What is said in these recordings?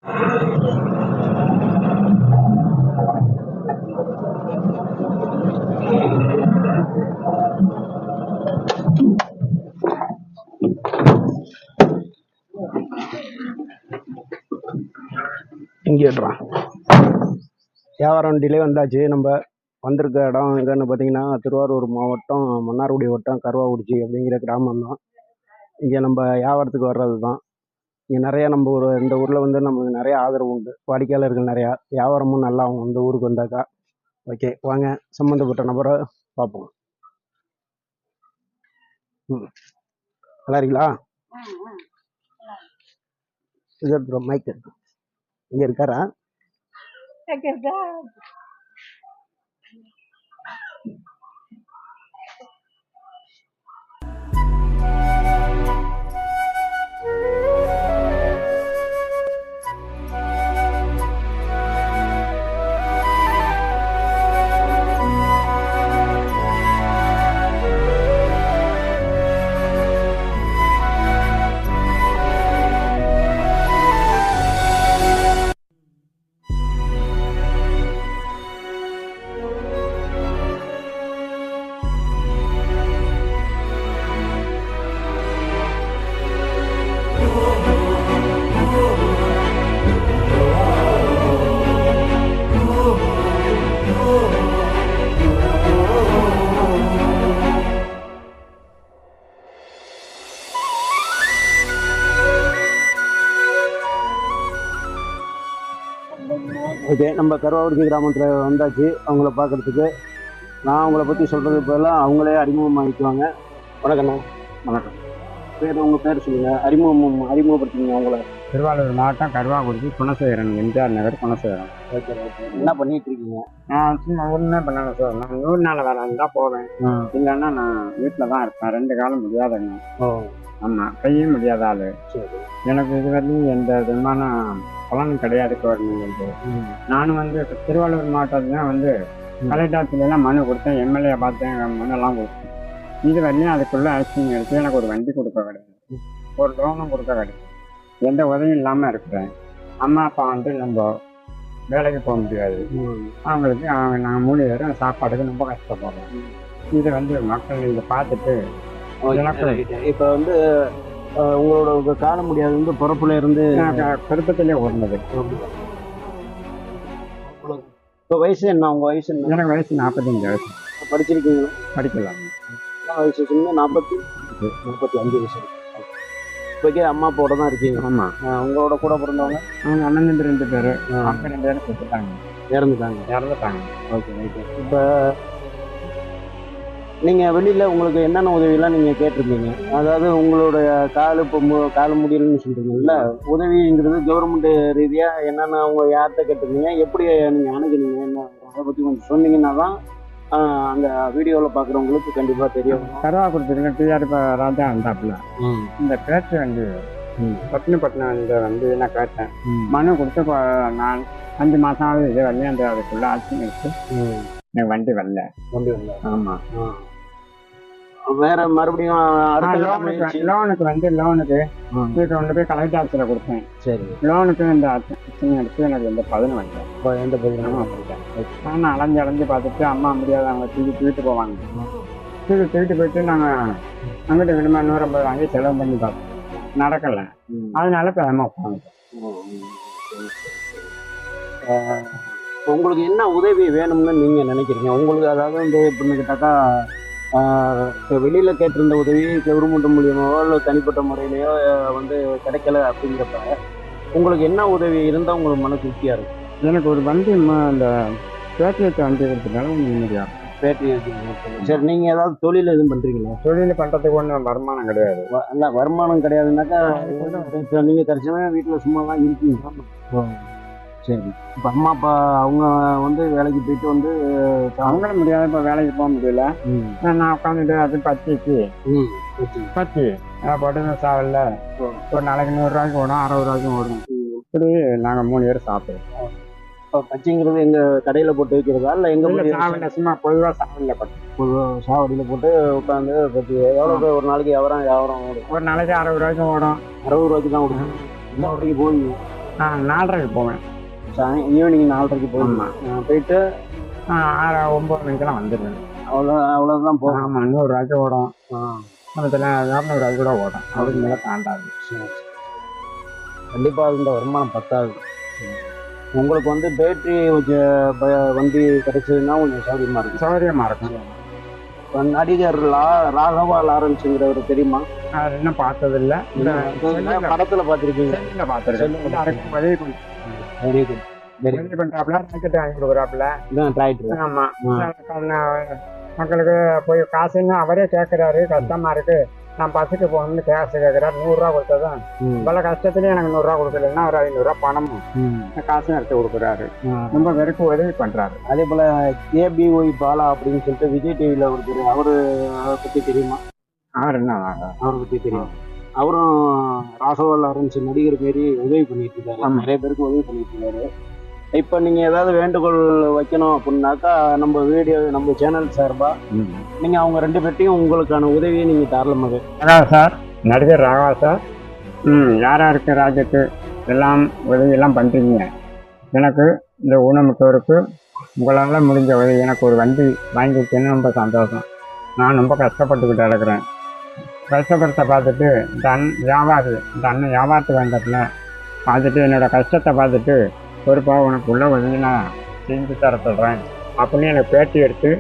இங்கேட்றா வியாபாரம் டிலே வந்தாச்சு. நம்ம வந்திருக்க இடம் எங்கன்னு பார்த்தீங்கன்னா திருவாரூர் மாவட்டம் மன்னார்குடி வட்டம் கருவாக்குறிச்சி அப்படிங்கிற கிராமம் தான். இங்கே நம்ம வியாபாரத்துக்கு வர்றது தான். இங்கே நிறையா நம்ம இந்த ஊரில் வந்து நமக்கு நிறைய ஆதரவு உண்டு, வாடிக்கையாளர்கள் நிறையா, வியாபாரமும் நல்லா ஆகும் இந்த ஊருக்கு வந்தாக்கா. ஓகே, வாங்க சம்மந்தப்பட்ட நபரை பார்ப்போம். நல்லா இருக்கீங்களா? இது மைக் இங்கே இருக்காரா? ஓகே, நம்ம கருவாக்குறிச்சி கிராமத்தில் வந்தாச்சு அவங்கள பார்க்குறதுக்கு. நான் அவங்கள பற்றி சொல்கிறது போதெல்லாம் அவங்களே அறிமுகமாகிக்குவாங்க. வணக்கண்ணா. வணக்கம். பேர், உங்கள் பேர் சொல்லுங்கள், அறிமுகப்படுத்திங்க அவங்கள. திருவாரூர் மாவட்டம் கருவாக்குறிச்சி குணசேகரன், எம்ஜிஆர் நகர் குணசேகரன். Okay okay. என்ன பண்ணிட்டு இருக்கீங்க? நான் சும்மா ஒன்றுமே பண்ணல சார். நான் 100 நாள் வேலை இருந்தால் போவேன், இல்லைன்னா நான் வீட்டில் தான் இருப்பேன். 2 காலம் முடியாதுங்க. ஆமாம், கையும் முடியாத ஆள். சரி. எனக்கு இது வரையும் எந்த விதமான பலனும் கிடையாது கவர்மெண்ட். நானும் வந்து திருவாரூர் மாவட்டத்தில் வந்து கலெக்டர்லாம் மனு கொடுத்தேன், எம்எல்ஏ பார்த்தேன், மனுலாம் கொடுத்தேன். இது வரையும் அதுக்குள்ளே ஆக்ஷன் எடுத்து எனக்கு ஒரு வண்டி கொடுக்க கிடையாது, ஒரு லோனும் கொடுக்க கிடையாது, எந்த உதவியும் இல்லாமல் இருக்கிறேன். அம்மா அப்பா வந்து நம்ம வேலைக்கு போக முடியாது, அவங்களுக்கு நாங்கள் 3 பேரும் சாப்பாடுக்கு ரொம்ப கஷ்டப்படுறோம். இதை வந்து மக்கள் இதை பார்த்துட்டு இப்போ வந்து உங்களோட காண முடியாது வந்து பிறப்புல இருந்து கருப்பத்திலே ஓடுனது. இப்போ வயசு என்ன? உங்கள் வயசு என்ன? எனக்கு வயசு 45 வயசு. படிச்சிருக்கீங்களா? படிக்கலாம். வயசு சொன்னீங்க 45 வயசு. இப்போக்கே அம்மா அப்பாவோட தான் இருக்கீங்க? ஆமாம். உங்களோட கூட பிறந்தவங்க? அவங்க அண்ணன் 2 பேர், அவங்க 2 பேரும் கொடுத்துட்டாங்க, இறந்துட்டாங்க. Okay okay. இப்போ நீங்கள் வெளியில் உங்களுக்கு என்னென்ன உதவியெல்லாம் நீங்கள் கேட்டிருக்கீங்க? அதாவது உங்களுடைய கால் முடியலன்னு சொல்கிறீங்கல்ல, உதவிங்கிறது கவர்மெண்ட் ரீதியாக என்னென்ன அவங்க யார்கிட்ட கேட்டிருக்கீங்க, எப்படி நீங்கள் அணுகுனீங்க, என்ன அதை பற்றி கொஞ்சம் சொன்னீங்கன்னா தான் அந்த வீடியோவில் பார்க்குறவங்களுக்கு கண்டிப்பாக தெரியும். கருவாக்குறிச்சியில் டிஆர் ராஜா வந்தாப்புல இந்த பேச்சு வந்து பட்டினப்பட்டினம் வந்து நான் கேட்டேன், மனு கொடுத்து நான் 5 மாதம் ஆகுது. இது வரலையும் அந்த அதுக்குள்ள ஆட்சி எடுத்து எனக்கு வண்டி வரல. ஆமாம். வேற மறுபடியும் லோனுக்கு வீட்டு கொண்டு போய் கலெக்டர் ஆஃபீஸில் கொடுத்தேன். சரி. லோனுக்கு இந்த ஆக்ஷன் எடுத்து எனக்கு எந்த பதிலும் வரல. எந்த பதிலும் அப்படிதான். நான் அலைஞ்சு பார்த்துட்டு அம்மா முடியாத அவங்க தூக்கிட்டு போவாங்க. தூக்கிட்டு போயிட்டு நாங்கள் அங்கிட்ட விடுமா 150 வாங்கி செலவு பண்ணி பார்த்தோம், நடக்கலை. அதனால பேசாம உட்காந்துட்டோம். உங்களுக்கு என்ன உதவி வேணும்னு நீங்கள் நினைக்கிறீங்க? உங்களுக்கு அதாவது வந்து எப்படின்னு கேட்டாக்கா, இப்போ வெளியில் கேட்டிருந்த உதவி கவர்மெண்ட் மூலியமாவோ இல்லை தனிப்பட்ட முறையிலையோ வந்து கிடைக்கல அப்படிங்கிறப்ப உங்களுக்கு என்ன உதவி இருந்தால் உங்களுக்கு மன திருப்தியாக இருக்கும்? எனக்கு ஒரு வண்டி அந்த பேட்டரியத்தை வண்டி கொடுத்துட்டாலும் நிம்மதியாக இருக்கும். பேட்டரி சரி. நீங்கள் ஏதாவது தொழில் எதுவும் பண்ணுறீங்களா? தொழில் பண்ணுறதுக்கு ஒன்றும் வருமானம் கிடையாது. இல்லை, வருமானம் கிடையாதுனாக்கா நீங்கள் தரிசனமாக வீட்டில் சும்மா தான் இருக்கீங்க. சரி. இப்போ அம்மா அப்பா அவங்க வந்து வேலைக்கு போயிட்டு வந்து அவங்களும் முடியாது, இப்போ வேலைக்கு போக முடியல. நான் உட்காந்துட்டு அது பத்தி போட்டு சாவல்ல ஒரு நாளைக்கு 100 ரூபாய்க்கு ஓடும், 60 ரூபாய்க்கும் ஓடும். இப்படி நாங்கள் 3 பேர் சாப்பிடுவோம். இப்போ பச்சைங்கிறது எங்கள் கடையில் போட்டு வைக்கிறதா இல்லை எங்கள் சாவலில் சும்மா பொதுவாக சாவலில் போட்டு சாவடியில் போட்டு உட்காந்து பற்றி எவ்வளோ ஒரு நாளைக்கு வியாபாரம் ஓடும்? ஒரு நாளைக்கு 60 ரூபாய்க்கும் ஓடும். 60 ரூபாய்க்கு தான் ஓடும். என்ன வரைக்கும் போவீங்க? நான் 4:30க்கு போவேன். ஈவினிங் 4:30க்கு போகணுமா? போயிட்டு 9 மணிக்கெல்லாம் வந்துடுவேன். அவ்வளோதான் போகும். ஆமாம், 100 ஓடும். அதில் 200 கூட ஓடும். அதுக்கு மேலே தாண்டாது. கண்டிப்பாக இந்த வருமானம் பத்தாது. உங்களுக்கு வந்து பேட்டரி வச்ச வண்டி கிடைச்சதுன்னா கொஞ்சம் சௌகரியமாக இருக்கும். நடிகர் ராகவா லாரன்ஸுங்கிறவர் தெரியுமா? அது இன்னும் பார்த்ததில்லை. படத்தில் பார்த்துருக்கீங்க? பார்த்துருக்கேன். எல்லாருக்கும் உதவி பண்ணுறாப்புல, டிக்கெட் வாங்கி கொடுக்குறாப்புல. ஆமாம், மக்களுக்கு போய் காசுன்னு அவரே கேட்குறாரு. கஷ்டமா இருக்கு, நான் பஸ்ஸுக்கு போகணும்னு காசு கேட்குறாரு. 100 ரூபா கொடுத்ததான் பல கஷ்டத்துலேயும் எனக்கு 100 ரூபா கொடுக்கலன்னா ஒரு 500 ரூபா பணமும் காசும் எடுத்து கொடுக்குறாரு. ரொம்ப பேருக்கு உதவி பண்ணுறாரு. அதே போல் ஏபிஒய் பாலா அப்படின்னு சொல்லிட்டு விஜய் டிவியில் ஒருத்தர், அவரை பற்றி தெரியுமா? அவரை பற்றி தெரியும். அவரும் ராகவா லாரன்ஸ் நடிகர் மாரி உதவி பண்ணிட்டு இருக்காரு. நிறைய பேருக்கு உதவி பண்ணிட்டு இருக்காரு. இப்போ நீங்கள் ஏதாவது வேண்டுகோள் வைக்கணும் அப்படின்னாக்கா நம்ம வீடியோ, நம்ம சேனல் சார்பாக நீங்கள் அவங்க 2 பேர்ட்டையும் உங்களுக்கான உதவியை நீங்கள் தாராளமாக. ராகவா சார், நடிகர் ராகவா சார், யார் யாருக்கு ராஜுக்கு எல்லாம் உதவியெல்லாம் பண்ணுறீங்க. எனக்கு இந்த ஊனமுற்றோருக்கு உங்களால் முடிஞ்ச உதவி, எனக்கு ஒரு வண்டி வாங்கி கொடுத்தேன்னு ரொம்ப சந்தோஷம். நான் ரொம்ப கஷ்டப்பட்டுக்கிட்டு இருக்கிறேன். கஷ்டப்படுத்த பார்த்துட்டு இந்த அண்ணன் வியாபாரத்துக்கு வந்தப்பல பார்த்துட்டு என்னோடய கஷ்டத்தை பார்த்துட்டு பொறுப்பா உனக்கு உள்ள உதவி நான் செஞ்சு தர சொல்கிறேன் அப்படின்னு எனக்கு பேட்டி எடுத்து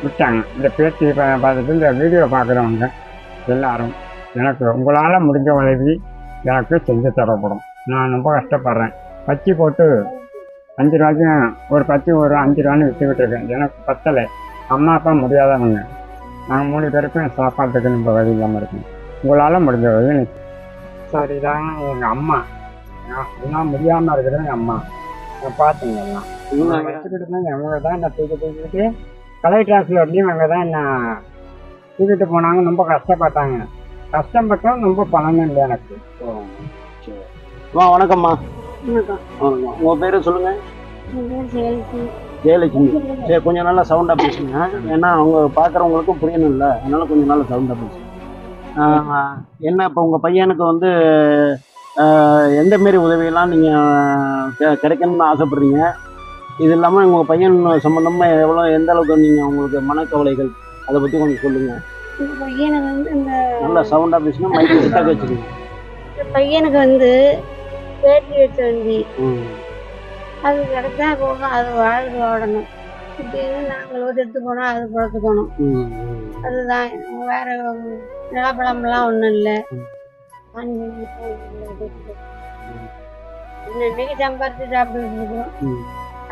விட்டாங்க. இந்த பேட்டி பார்த்துட்டு இந்த வீடியோ பார்க்குறவங்க எல்லாரும் எனக்கு உங்களால் முடிஞ்ச உதவி எனக்கு செஞ்சு தரப்படும். நான் ரொம்ப கஷ்டப்படுறேன். பச்சி போட்டு 5 ரூபாய்க்கு ஒரு பச்சி ஒரு 5 ரூபான்னு விற்றுக்கிட்டு இருக்கேன். எனக்கு பத்தலை. அம்மா அப்பா முடியாதவங்க, நாங்கள் 3 பேருக்கும் சாப்பாட்டுக்கு நம்ம வழி இல்லாமல் இருக்கோம். உங்களால் முடிஞ்ச உதவி. சார், இதாங்க எங்கள் அம்மா. நான் முடியாமல் இருக்கிறேன். எங்கள் அம்மா பார்த்துங்க எல்லாம் வச்சுக்கிட்டு இருந்தாங்க. அவங்க தான் என்ன தூக்கிட்டு கலெக்டர் ஆஃபீஸ்லேயும் அவங்க தான் என்ன தூக்கிட்டு போனாங்க. ரொம்ப கஷ்டப்பட்டாங்க. கஷ்டப்பட்டோம், ரொம்ப பணமும் இல்லை எனக்கு. வணக்கம்மா. உங்கள் பேர் சொல்லுங்கள். ஜெயலட்சுமி. சரி, கொஞ்சம் நல்லா சவுண்டாக பேசுங்க. ஏன்னா அவங்க பார்க்குறவங்களுக்கும் புரியணும்ல, அதனால கொஞ்சம் நல்லா சவுண்டாக பேசுங்க. என்ன இப்போ உங்கள் பையனுக்கு வந்து எந்த மாரி உதவியெல்லாம் நீங்கள் கிடைக்கணும்னு ஆசைப்படுறீங்க? இது இல்லாமல் உங்கள் பையன் சம்மந்தமாக எந்த அளவுக்கு நீங்கள் உங்களுக்கு மனக்கவலைகள், அதை பற்றி கொஞ்சம் சொல்லுங்கள். பையனுக்கு வந்து இந்த நல்லா சவுண்டாக பேசுங்க, மைக்கு கிட்ட வச்சுக்கோங்க. பையனுக்கு வந்து பேட்டரி வச்ச வண்டி அது கிடைச்சா போதும், அது வாழ்க்கை ஓடணும். இப்படின்னு நாங்கள் எடுத்து போனால் அது பழத்துக்கணும். அதுதான், வேற நிலப்பழமெல்லாம் ஒன்றும் இல்லை. இன்னைக்கு சம்பாரிச்சு சாப்பிட்டு இருக்கோம்.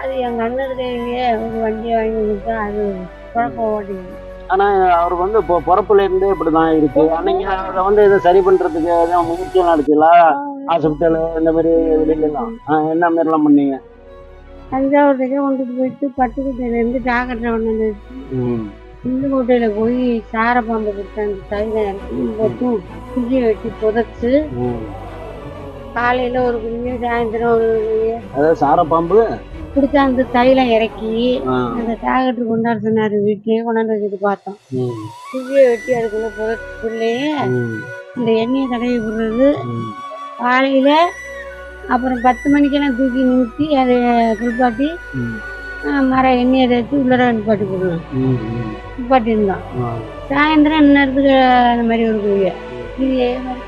அது எங்க அண்ணன் கையிலேயே ஒரு வண்டியை வாங்கி கொடுத்தா அது குழப்பம் ஓட்டிங்க. ஆனா அவர் வந்து இப்போ பிறப்புல இருந்தே இப்படிதான் இருக்கு. அன்னைக்கு அவரை வந்து இதை சரி பண்றதுக்கு எதாவது முயற்சியெல்லாம் எடுத்துங்களா? ஹாஸ்பிட்டல் இந்த மாதிரி வெளியிலாம் என்ன மாதிரிலாம் பண்ணீங்க? தஞ்சாவூர்லேயே கொண்டுட்டு போயிட்டு பட்டுக்கோட்டையிலேருந்து டாக்டர் ஒன்று இந்துக்கோட்டையில போய் சார பாம்பு கொடுத்த அந்த தைலம் போட்டும் குஞ்சியை வெட்டி புதைச்சு காலையில ஒரு குஞ்சி, சாயந்தரம் ஒரு குஞ்சி, அதாவது சார பாம்பு குடிச்சா அந்த தைலம் இறக்கி அந்த டாக்டர் கொண்டாட சொன்னாரு. வீட்லயே கொண்டாந்து வச்சுட்டு பார்த்தோம். குஞ்சியை வெட்டி அதுக்குள்ள புதைச்சுக்குள்ளேயே இந்த எண்ணெயை தடவி விடுறது. காலையில அப்புறம் 10 மணிக்கெல்லாம் தூக்கி நிறுத்தி அதை குளிப்பாட்டி எண்ணெயை தேய்ச்சி உள்ளர நிப்பாட்டி போடலாம். நிப்பாட்டி இருந்தோம். சாயந்தரம் இந்நேரத்துக்கு அந்த மாதிரி ஒரு குழிய இதே மாதிரி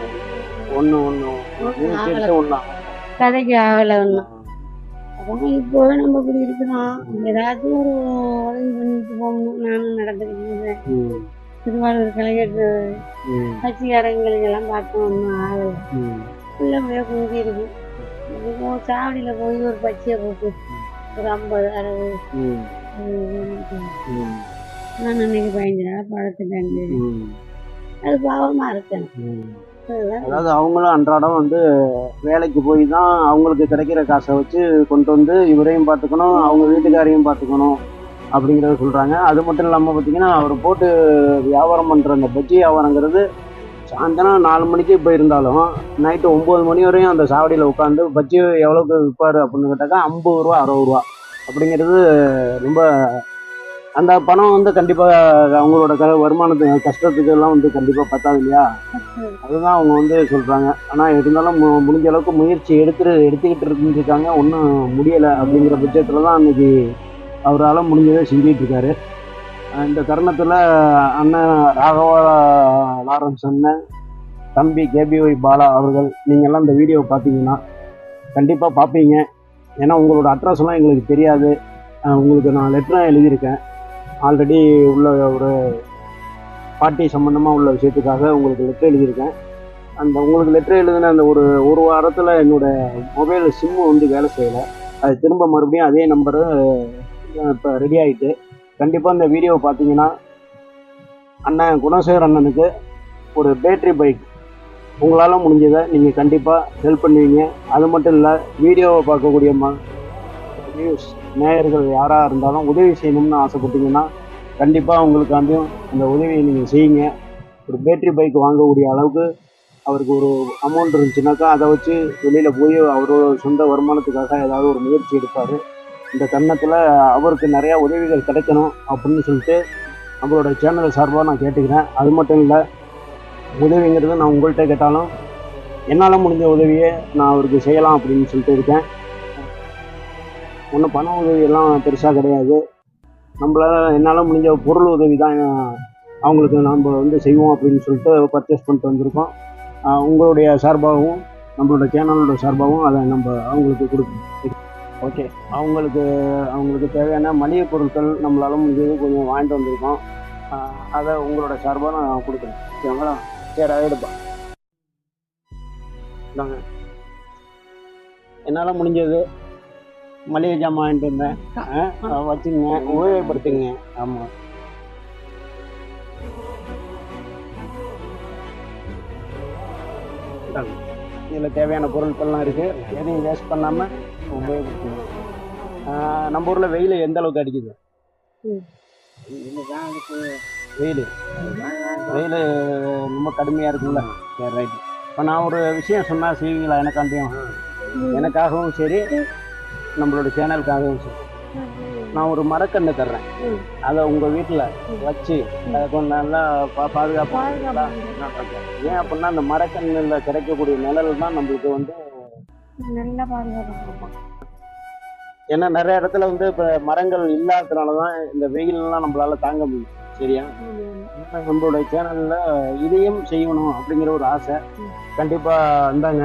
கதைக்கு ஆகலை ஒன்றும். அதான் இப்போ நம்ம இப்படி இருக்கிறோம். ஏதாச்சும் ஒரு உதவி பண்ணிட்டு போகணும். நானும் நடந்துக்கிட்டு திருவாரூர் கலைஞர் கட்சிக்காரங்களுக்கெல்லாம் பார்த்தோம். ஒன்றும் ஆகலை. பிள்ளைமையாக குங்கி இருக்கு. சாவடியில போய் ஒரு பச்சையை போட்டு ஒரு 50 60 நான் அன்னைக்கு 15 நாள் பழத்துட்டேன். அது பாவமா இருக்கேன். அதாவது அவங்களும் அன்றாடம் வந்து வேலைக்கு போய் தான் அவங்களுக்கு கிடைக்கிற காசை வச்சு கொண்டு வந்து இவரையும் பார்த்துக்கணும், அவங்க வீட்டுக்காரையும் பார்த்துக்கணும் அப்படிங்கிறத சொல்கிறாங்க. அது மட்டும் இல்லாமல் பார்த்தீங்கன்னா அவர் போட்டு வியாபாரம் பண்ணுற அந்த பஜ்ஜி வியாபாரங்கிறது சாயந்தரம் 4 மணிக்கு போயிருந்தாலும் நைட்டு 9 மணி வரையும் அந்த சாவடியில் உட்காந்து பஜ்ஜி எவ்வளோக்கு விற்பார் அப்படின்னு கேட்டாக்கா 50 ரூபா 60 ரூபா அப்படிங்கிறது ரொம்ப அந்த பணம் வந்து கண்டிப்பாக அவங்களோட வருமானத்துக்கு கஷ்டத்துக்கு எல்லாம் வந்து கண்டிப்பாக பத்தாது இல்லையா? அதுதான் அவங்க வந்து சொல்கிறாங்க. ஆனால் இருந்தாலும் முடிஞ்ச அளவுக்கு முயற்சி எடுத்துக்கிட்டு இருந்துருக்காங்க. ஒன்றும் முடியலை அப்படிங்கிற பட்சத்தில் தான் அன்னைக்கு அவரால் முடிஞ்சதை செஞ்சுட்டு இருக்காரு. இந்த தருணத்தில் அண்ணன் ராகவா லாரன்ஸ் அண்ணன், தம்பி கேபிஒய் பாலா அவர்கள், நீங்கள்லாம் இந்த வீடியோவை பார்த்தீங்கன்னா கண்டிப்பாக பார்ப்பீங்க. ஏன்னா உங்களோட அட்ரஸ் எல்லாம் எங்களுக்கு தெரியாது. உங்களுக்கு நான் லெட்டரும் எழுதியிருக்கேன். ஆல்ரெடி உள்ள ஒரு பார்ட்டி சம்மந்தமாக உள்ள விஷயத்துக்காக உங்களுக்கு லெட்டர் எழுதியிருக்கேன். அந்த உங்களுக்கு லெட்டர் எழுதின அந்த ஒரு வாரத்தில் என்னோடய மொபைல் சிம்மு வந்து வேலை செய்யலை. அது திரும்ப மறுபடியும் அதே நம்பரு இப்போ ரெடி ஆகிட்டு, கண்டிப்பாக இந்த வீடியோவை பார்த்தீங்கன்னா அண்ணன் குணசேகர் அண்ணனுக்கு ஒரு பேட்ரி பைக் உங்களால் முடிஞ்சதை நீங்கள் கண்டிப்பாக ஹெல்ப் பண்ணுவீங்க. அது மட்டும் இல்லை, வீடியோவை பார்க்கக்கூடிய வியூஸ் நேயர்கள் யாராக இருந்தாலும் உதவி செய்யணும்னு ஆசைப்பட்டீங்கன்னா கண்டிப்பாக உங்களுக்காண்டியும் அந்த உதவியை நீங்கள் செய்யுங்க. ஒரு பேட்ரி பைக் வாங்கக்கூடிய அளவுக்கு அவருக்கு ஒரு அமௌண்ட் இருந்துச்சுனாக்கா அதை வச்சு வெளியில் போய் அவரோட சொந்த வருமானத்துக்காக ஏதாவது ஒரு முயற்சி எடுப்பார். இந்த தருணத்தில் அவருக்கு நிறையா உதவிகள் கிடைக்கணும் அப்படின்னு சொல்லிட்டு நம்மளோட சேனல் சார்பாக நான் கேட்டுக்கிறேன். அது மட்டும் இல்லை, உதவிங்கிறது நான் உங்கள்கிட்ட கேட்டாலும் என்னால் முடிஞ்ச உதவியை நான் அவருக்கு செய்யலாம் அப்படின்னு சொல்லிட்டு இருக்கேன். ஒன்றும் பண உதவியெல்லாம் பெருசாக கிடையாது. என்னால் முடிஞ்ச பொருள் உதவி தான் அவங்களுக்கு நம்ம வந்து செய்வோம் அப்படின்னு சொல்லிட்டு பர்ச்சேஸ் பண்ணிட்டு வந்திருக்கோம். உங்களுடைய சார்பாகவும் நம்மளோட சேனலோட சார்பாகவும் அதை நம்ம அவங்களுக்கு கொடுக்கணும். ஓகே, அவங்களுக்கு தேவையான மளிகை பொருட்கள் நம்மளால் முடிஞ்சது கொஞ்சம் வாங்கிட்டு வந்திருக்கோம். அதை உங்களோட சார்பாக நான் கொடுக்குறேன். ஓகேங்களா? சரி, ஆகிடுப்பா. இந்தாங்க, என்னால் முடிஞ்சது மளிகை ஜாமான் வாங்கிட்டு வந்தேன். வச்சுங்க, உபயோகப்படுத்துங்க. ஆமாம், இதில் தேவையான பொருட்கள்லாம் இருக்குது. எதையும் வேஸ்ட் பண்ணாமல் உபயோகப்படுத்துங்க. நம்ம ஊரில் வெயில் எந்த அளவுக்கு அடிக்குது? வெயில் ரொம்ப கடுமையாக இருக்குல்ல? சரி, ரைட்டு. இப்போ நான் ஒரு விஷயம் சொன்னால் செய்வீங்களா? எனக்காகவும் சரி, நம்மளோட சேனலுக்காகவும் சரி. நான் ஒரு மரக்கன்று தர்றேன். அதை உங்கள் வீட்டில் வச்சு அதை கொஞ்சம் நல்லா பாதுகாப்பாக. ஏன் அப்படின்னா அந்த மரக்கன்றில் கிடைக்கக்கூடிய நிழல் தான் நம்மளுக்கு வந்து நல்லா பாதுகாப்பு. ஏன்னா நிறைய இடத்துல வந்து இப்போ மரங்கள் இல்லாததுனால தான் இந்த வெயிலெலாம் நம்மளால தாங்க முடியும். சரியா? நம்மளோட சேனலில் இதையும் செய்யணும் அப்படிங்கிற ஒரு ஆசை. கண்டிப்பாக இருந்தாங்க.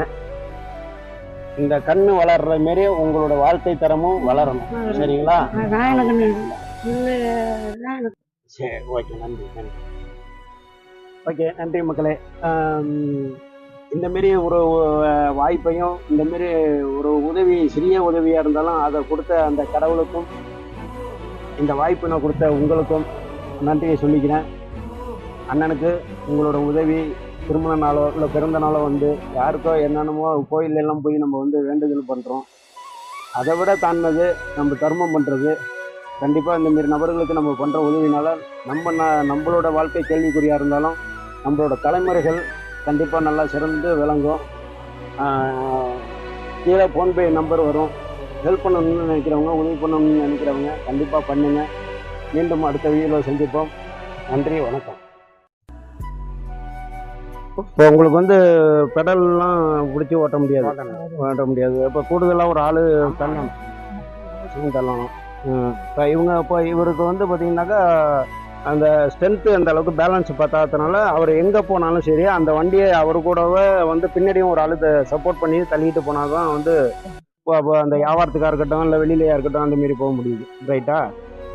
இந்த கண்ணு வளர்ற மாரி உங்களோட வாழ்க்கை தரமும் வளரணும். சரிங்களா? சரி, ஓகே, நன்றி. ஓகே, நன்றி மக்களே. இந்த மாரி ஒரு வாய்ப்பையும் இந்த மாரி ஒரு உதவி, சிறிய உதவியாக இருந்தாலும் அதை கொடுத்த அந்த கடவுளுக்கும் இந்த வாய்ப்பினை கொடுத்த உங்களுக்கும் நன்றியை சொல்லிக்கிறேன். அண்ணனுக்கு உங்களோட உதவி திருமண நாளோ இல்லை பிறந்த நாளோ வந்து யாருக்கோ என்னென்னமோ கோயிலெல்லாம் போய் நம்ம வந்து வேண்டுதல் பண்ணுறோம். அதை விட தாண்டினது நம்ம தர்மம் பண்ணுறது. கண்டிப்பாக இந்தமாரி நபர்களுக்கு நம்ம பண்ணுற உதவினால நம்மளோட வாழ்க்கை கேள்விக்குறியாக இருந்தாலும் நம்மளோட தலைமுறைகள் கண்டிப்பாக நல்லா சிறந்து விளங்கும். கீழே ஃபோன்பே நம்பர் வரும். ஹெல்ப் பண்ணணும்னு நினைக்கிறவங்க, உதவி பண்ணணும்னு நினைக்கிறவங்க கண்டிப்பாக பண்ணுங்கள். மீண்டும் அடுத்த வீடியோவில் சந்திப்போம். நன்றி, வணக்கம். இப்போ உங்களுக்கு வந்து பெடல்லாம் பிடிச்சி ஓட்ட முடியாது. இப்போ கூடுதலாக ஒரு ஆள் தள்ளணும். இப்போ இவருக்கு வந்து பார்த்தீங்கன்னாக்கா அந்த ஸ்ட்ரென்த்து அந்த அளவுக்கு பேலன்ஸ் பத்தாததுனால அவர் எங்கே போனாலும் சரி அந்த வண்டியை அவர் கூடவே வந்து பின்னாடியும் ஒரு ஆளு சப்போர்ட் பண்ணி தள்ளிட்டு போனால் தான் வந்து அந்த வியாபாரத்துக்காக இருக்கட்டும் இல்லை வெளியிலையா இருக்கட்டும் அந்த மாரி போக முடியுது. ரைட்டா?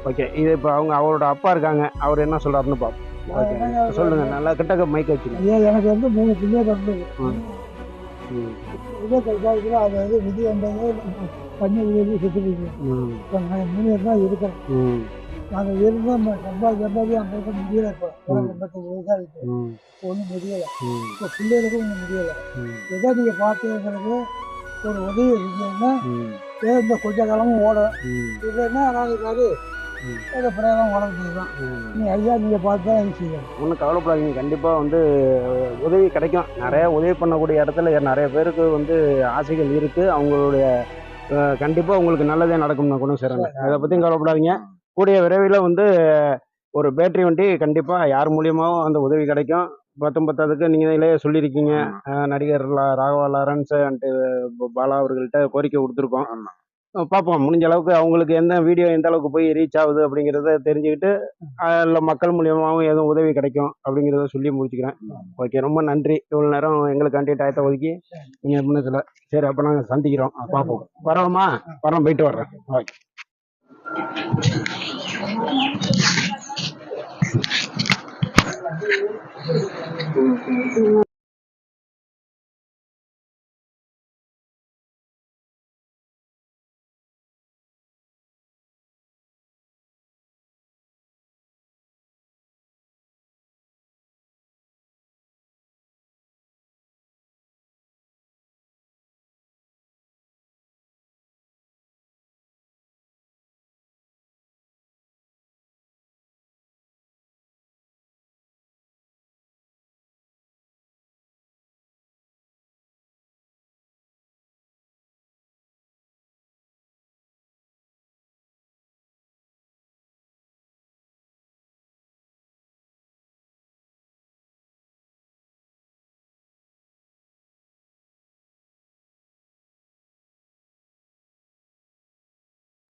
ஓகே, இது இப்போ அவரோட அப்பா இருக்காங்க. அவர் என்ன சொல்கிறாருன்னு பார்ப்போம். ஓகே, சொல்லுங்க. நல்லா கிட்டக்க மைக் வச்சுங்க. எனக்கு வந்து 3 பிள்ளைகள் இருந்தது. அது வந்து விதி வந்தது பண்ணி சுற்றி இப்போ நாங்கள் 3 பேர் தான் இருக்கிறோம். நாங்கள் இருந்தோம் சம்பாதி அங்கே முடியலை. இப்போ 85 வயசாக இருக்குது. ஒன்றும் முடியலை. இப்போ பிள்ளைகளுக்கும் ஒன்றும் முடியலை. எதோ நீங்கள் பார்த்தீங்களுக்கு ஒரு உதவி இருந்தீங்கன்னா இந்த கொஞ்ச காலமும் ஓடும். இல்லைன்னா நாளைக்கு அதை பிரயோகம் வளர்ந்து தான் நீங்கள் பார்த்து தான் இது செய்யணும். ஒன்றும் கவலைப்படாதீங்க. கண்டிப்பாக வந்து உதவி கிடைக்கும். நிறைய உதவி பண்ணக்கூடிய இடத்துல நிறைய பேருக்கு வந்து ஆசைகள் இருக்குது. அவங்களுடைய கண்டிப்பாக உங்களுக்கு நல்லதே நடக்கும்னு கூட சரிங்க. அதை பற்றியும் கவலைப்படாதீங்க. கூடிய விரைவில் வந்து ஒரு பேட்டரி வண்டி கண்டிப்பாக யார் மூலியமாகவும் அந்த உதவி கிடைக்கும். பத்தொன்பதுக்கு நீங்களே சொல்லியிருக்கீங்க. நடிகர் ராகவா லாரன்ஸ் அண்ட் பாலா அவர்கள்ட்ட கோரிக்கை கொடுத்துருக்கோம். ஆமா. பார்ப்போம் முடிஞ்ச அளவுக்கு அவங்களுக்கு எந்த வீடியோ எந்த அளவுக்கு போய் ரீச் ஆகுது அப்படிங்கிறத தெரிஞ்சுக்கிட்டு இல்லை மக்கள் மூலியமாகவும் எதுவும் உதவி கிடைக்கும் அப்படிங்கிறத சொல்லி முடிச்சுக்கிறேன். ஓகே, ரொம்ப நன்றி. இவ்வளோ நேரம் எங்களுக்காண்டி டயத்தை ஒதுக்கி நீங்கள் பண்ணதில்ல. சரி, அப்போ நாங்கள் சந்திக்கிறோம், பார்ப்போம். வரோமா? வரோம், போயிட்டு வர்றேன். ஓகே.